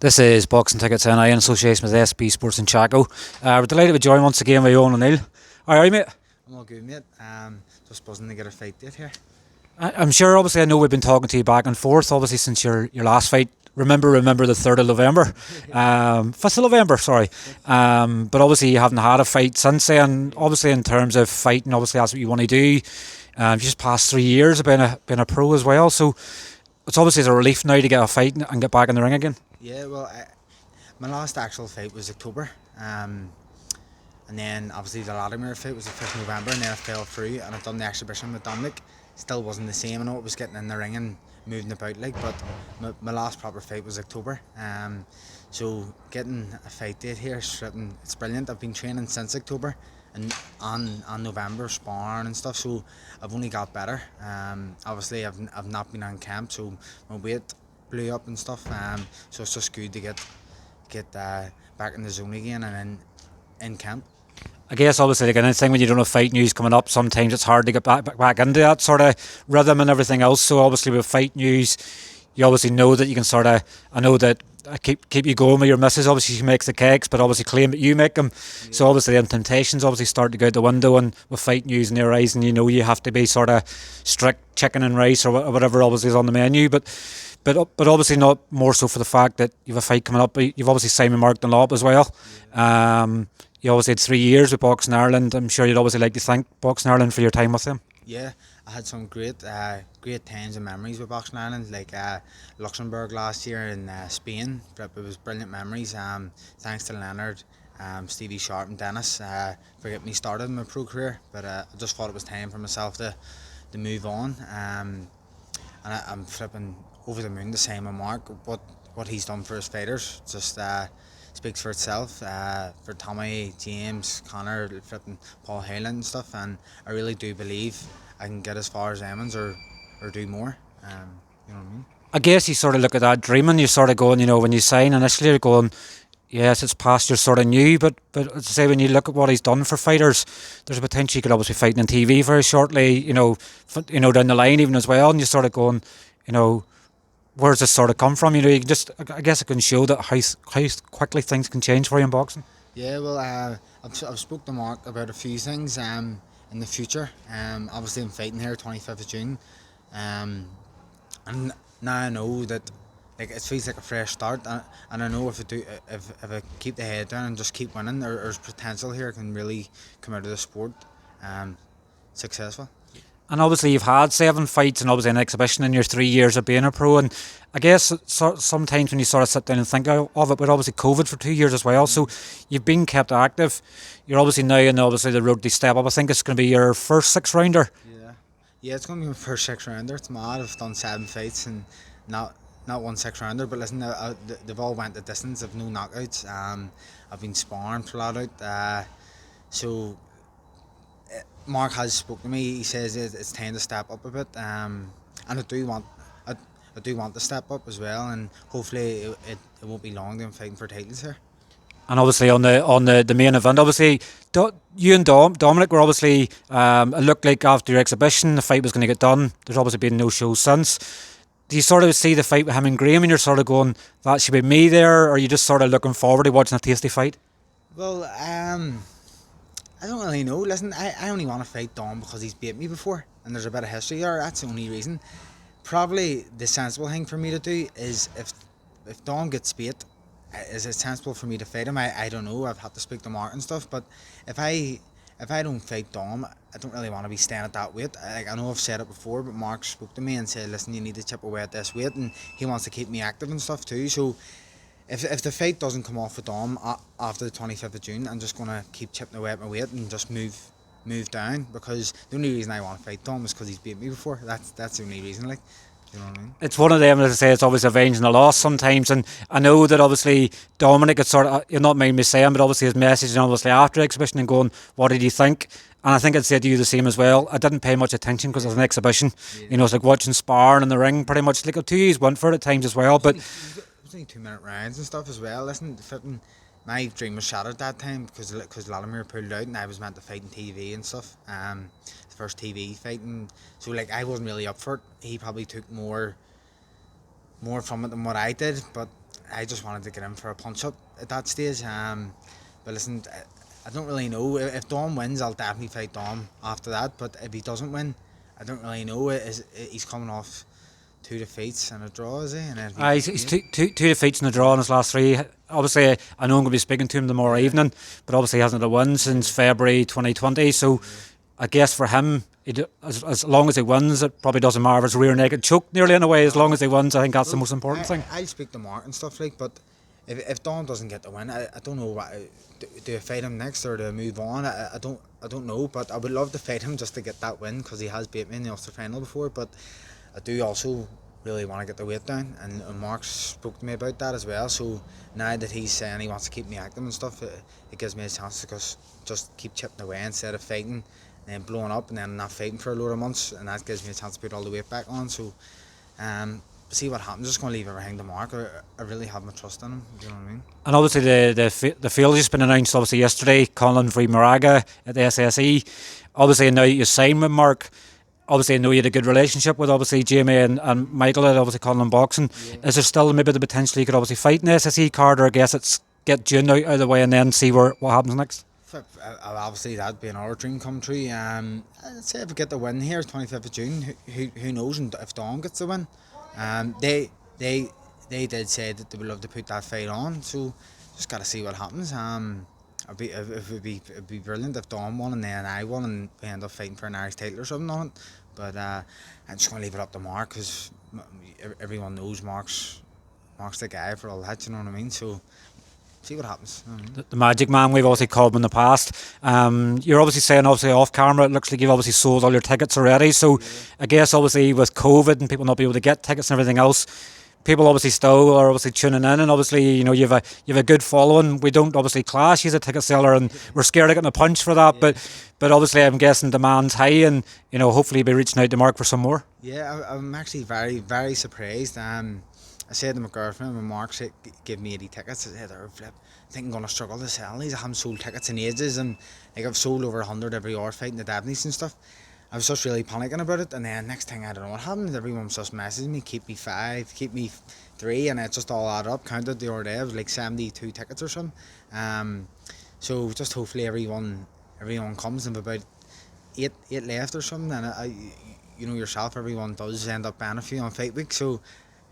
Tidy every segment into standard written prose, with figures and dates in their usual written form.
This is Boxing Tickets NI in association with SB Sports Chaco. We're delighted to join once again by Owen O'Neill. Alright, mate? I'm all good, mate. Just buzzing to get a fight date here. I'm sure, obviously, I know we've been talking to you back and forth, obviously, since your last fight. Remember the 3rd of November. 5th of November, sorry. But obviously, you haven't had a fight since then. Obviously, in terms of fighting, obviously, that's what you want to do. You've just passed 3 years of being a pro as well. So it's obviously a relief now to get a fight and get back in the ring again. Yeah, well, my last actual fight was October. And then obviously the Latimer fight was the 5th of November, and then I fell through and I've done the exhibition with Dominic. Still wasn't the same. I know it was getting in the ring and moving about but my last proper fight was October. So getting a fight date here, it's brilliant. I've been training since October and on November, sparring and stuff, so I've only got better. Obviously I've not been on camp, so my weight blew up and stuff. So it's just good to get back in the zone again and in camp. I guess obviously like anything, when you don't have fight news coming up, sometimes it's hard to get back into that sort of rhythm and everything else. So obviously with fight news, you obviously know that you can sort of, I know that I keep you going with your missus. Obviously she makes the cakes, but obviously claim that you make them. Yeah. So obviously the temptations obviously start to go out the window, and with fight news in your eyes, and you know you have to be sort of strict chicken and rice or whatever obviously is on the menu. But obviously not more so for the fact that you have a fight coming up. You've obviously signed with Mark Dunlop as well. Yeah. You obviously had 3 years with Boxing Ireland. I'm sure you'd obviously like to thank Boxing Ireland for your time with them. Yeah, I had some great times and memories with Boxing Ireland, like Luxembourg last year and Spain. It was brilliant memories. Thanks to Leonard, Stevie Sharp and Dennis for getting me started in my pro career. But I just thought it was time for myself to move on. And I'm flipping over the moon to say my Mark, what he's done for his fighters just speaks for itself, for Tommy, James, Connor, flipping Paul Halen and stuff, and I really do believe I can get as far as Emmons or do more. You know what I mean? I guess you sort of look at that dreaming, you're sort of going, you know, when you sign initially you're going, yes, it's past your sort of new, but to say when you look at what he's done for fighters, there's a potential he could obviously be fighting on TV very shortly, you know, down the line even as well, and you're sort of going, you know, where's this sort of come from? You know, you can just, I guess it can show that how quickly things can change for you in boxing. Yeah, well, I've spoke to Mark about a few things in the future. Obviously I'm fighting here 25th of June, and now I know that like it feels like a fresh start, and I know if I keep the head down and just keep winning, there's potential here. I can really come out of the sport successful. And obviously you've had 7 fights and obviously an exhibition in your 3 years of being a pro, and I guess sometimes when you sort of sit down and think of it, but obviously COVID for 2 years as well, so you've been kept active. You're obviously now in obviously the road to step up. I think it's going to be your first 6-rounder. Yeah, it's going to be my first 6-rounder. It's mad. I've done 7 fights and not one 6-rounder, but listen, they've all went the distance. I've no knockouts. I've been sparring flat out. So Mark has spoke to me. He says it's time to step up a bit, and I do want to step up as well, and hopefully it won't be long. I'm fighting for titles here. And obviously on the main event, obviously you and Dominic were obviously it looked like after your exhibition the fight was going to get done. There's obviously been no show since. Do you sort of see the fight with him and Graham and you're sort of going, that should be me there, or are you just sort of looking forward to watching a tasty fight? Well, I don't really know. Listen, I only want to fight Dom because he's beat me before and there's a bit of history there. That's the only reason. Probably the sensible thing for me to do is if Dom gets beat, is it sensible for me to fight him? I don't know. I've had to speak to Mark and stuff, but if I don't fight Dom, I don't really want to be staying at that weight. I know I've said it before, but Mark spoke to me and said, listen, you need to chip away at this weight, and he wants to keep me active and stuff too. So if the fight doesn't come off with Dom after the 25th of June, I'm just going to keep chipping away at my weight and just move down, because the only reason I want to fight Dom is because he's beat me before. That's the only reason, like. You know what I mean? It's one of them, as I say, it's always avenging a loss sometimes, and I know that obviously Dominic, it's sort of, you're not mind me saying, but obviously his message, and obviously after the exhibition and going, what did you think? And I think I'd say to you the same as well. I didn't pay much attention because it was an exhibition. Yeah. You know, it's like watching sparring in the ring, pretty much. Like 2 years went for it at times as well, but it was only 2-minute rounds and stuff as well. Listen, my dream was shattered that time because Latimer pulled out and I was meant to fight in TV and stuff. The first TV fight, and so like I wasn't really up for it. He probably took more from it than what I did, but I just wanted to get in for a punch up at that stage. But listen, I don't really know. If Dom wins, I'll definitely fight Dom after that. But if he doesn't win, I don't really know. He's coming off 2 defeats and a draw, is he? And then He's two defeats in a draw in his last 3. Obviously, I know I'm going to be speaking to him tomorrow evening, but obviously he hasn't had a win since February 2020. So I guess for him, as long as he wins, it probably doesn't matter if it's rear naked choke nearly in a way. As long as he wins, I think that's the most important thing. I'll speak to Mark and stuff like, but if Dom doesn't get the win, I don't know what. Do I fight him next or do I move on? I don't know, but I would love to fight him just to get that win because he has beat me in the Ulster final before. But I do also really want to get the weight down, and Mark spoke to me about that as well. So now that he's saying he wants to keep me active and stuff, it gives me a chance to just keep chipping away instead of fighting and then blowing up and then not fighting for a load of months, and that gives me a chance to put all the weight back on. So see what happens. Just going to leave everything to Mark. I really have my trust in him. Do you know what I mean? And obviously the field has been announced obviously yesterday. Colin v Moraga at the SSE. Obviously now you signed with Mark. Obviously I know you had a good relationship with obviously Jamie and Michael at obviously Colin Boxing. Yeah. Is there still maybe the potential you could obviously fight in the SSE card, or I guess it's get June out of the way and then see what happens next? Obviously that'd be another dream come true. I'd say if we get the win here 25th of June, who knows if Dawn gets the win. They did say that they would love to put that fight on, so just got to see what happens. It'd be brilliant if Dawn won and then I won and we end up fighting for an Irish title or something on it. But I'm just going to leave it up to Mark because everyone knows Mark's the guy for all that, you know what I mean? So see what happens. The Magic Man, we've obviously called him in the past. You're obviously saying obviously off camera it looks like you've obviously sold all your tickets already, so I guess obviously with COVID and people not being able to get tickets and everything else, people obviously still are obviously tuning in, and obviously you know you've a good following. We don't obviously clash. He's a ticket seller and we're scared of getting a punch for that, but obviously I'm guessing demand's high, and you know hopefully you'll be reaching out to Mark for some more. Yeah, I'm actually very, very surprised. I said to my girlfriend when Mark said give me 80 tickets, I said, flip, I think I'm going to struggle to sell these. I haven't sold tickets in ages, and like I've sold over 100 every hour fighting the Dabneys and stuff. I was just really panicking about it, and then next thing I don't know what happened, everyone was just messaging me, keep me 5, keep me 3, and it just all added up. Counted the other day, it was like 72 tickets or something. So just hopefully everyone comes, and about 8 left or something, and you know yourself, everyone does end up buying a few on fight week, so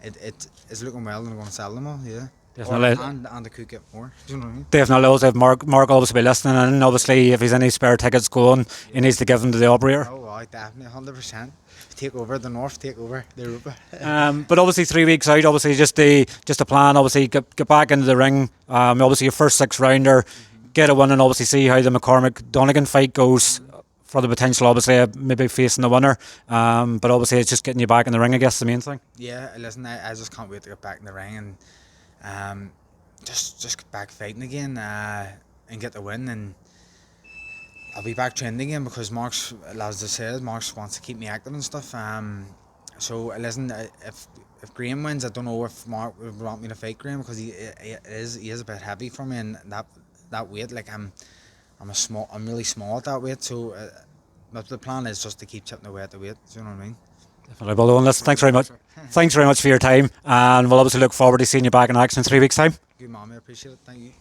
it's looking well, and I'm going to sell them all, yeah. Definitely. And I could get more. Do you know what I mean? Definitely. Also, Mark obviously be listening, and obviously if he's any spare tickets going, he needs to give them to the operator. Oh, right, definitely, 100%. Take over the north, take over the Europa. But obviously 3 weeks out, obviously just a plan. Obviously get back into the ring. Obviously your first 6-rounder, get a win, and obviously see how the McCormick Donegan fight goes. For the potential, obviously, maybe facing the winner. But obviously, it's just getting you back in the ring, I guess, the main thing. Yeah, listen, I just can't wait to get back in the ring and just get back fighting again and get the win. And I'll be back training again because Mark's, as I said, Mark's wants to keep me active and stuff. So listen, if Graham wins, I don't know if Mark would want me to fight Graham because he is a bit heavy for me, and that weight, like I'm really small at that weight, so the plan is just to keep chipping away at the weight. Do you know what I mean? Definitely. Well, Owen, listen, thanks very much. Thanks very much for your time, and we'll obviously look forward to seeing you back in action in 3 weeks' time. Good man, I appreciate it. Thank you.